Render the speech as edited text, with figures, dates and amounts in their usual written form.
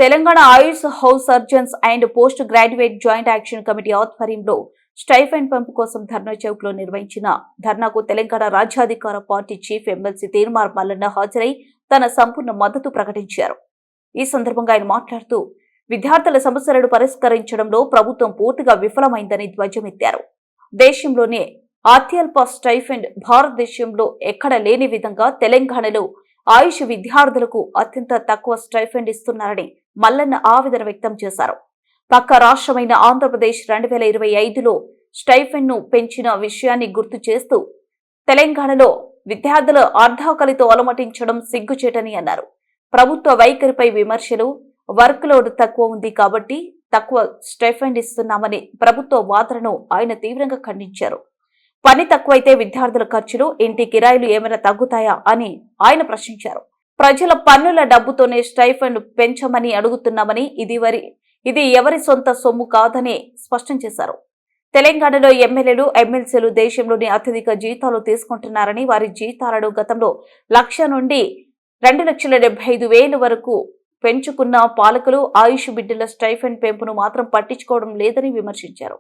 Telangana AYUSH house surgeons and post graduate joint action committee ఆధ్వర్యంలో stipend పెంపు కోసం ధర్నా చౌక్ లో నిర్వహించిన ధర్నాకు Telangana Rajyadhikara party chief MLC Teenmar Mallanna హాజరై తన సంపూర్ణ మద్దతు ప్రకటించారు. ఈ సందర్భంగా ఆయన మాట్లాడుతూ విద్యార్థుల సమస్యలను పరిష్కరించడంలో ప్రభుత్వం పూర్తిగా విఫలమైందని ధ్వజమెత్తారు. దేశంలోనే అత్యల్ప స్టైఫండ్ భారతదేశంలో ఎక్కడ లేని విధంగా తెలంగాణలో ఆయుష్ విద్యార్థులకు అత్యంత తక్కువ స్టైఫండ్ ఇస్తున్నారని మల్లన్న ఆవేదన వ్యక్తం చేశారు. పక్క రాష్ట్రమైన ఆంధ్రప్రదేశ్ 2025లో స్టైఫండ్ ను పెంచిన విషయాన్ని గుర్తు చేస్తూ తెలంగాణలో విద్యార్థుల అర్ధాకలితో అలమటించడం సిగ్గుచేటని అన్నారు. ప్రభుత్వ వైఖరిపై విమర్శలు, వర్క్ లోడ్ తక్కువ ఉంది కాబట్టి తక్కువ స్టైఫండ్ ఇస్తున్నామని ప్రభుత్వ వాదనను ఆయన తీవ్రంగా ఖండించారు. పని తక్కువైతే విద్యార్థుల ఖర్చులు, ఇంటి కిరాయిలు ఏమైనా తగ్గుతాయా అని ఆయన ప్రశ్నించారు. ప్రజల పన్నుల డబ్బుతోనే స్టైఫండ్ పెంచమని అడుగుతున్నామని, ఇది ఎవరి సొంత సొమ్ము కాదని స్పష్టం చేశారు. తెలంగాణలో ఎమ్మెల్యేలు, ఎమ్మెల్సీలు దేశంలోని అత్యధిక జీతాలు తీసుకుంటున్నారని, వారి జీతాలను గతంలో 1,00,000 నుండి 2,75,000 వరకు పెంచుకున్న పాలకులు ఆయుష్ బిడ్డల స్టైఫండ్ పెంపును మాత్రం పట్టించుకోవడం లేదని విమర్శించారు.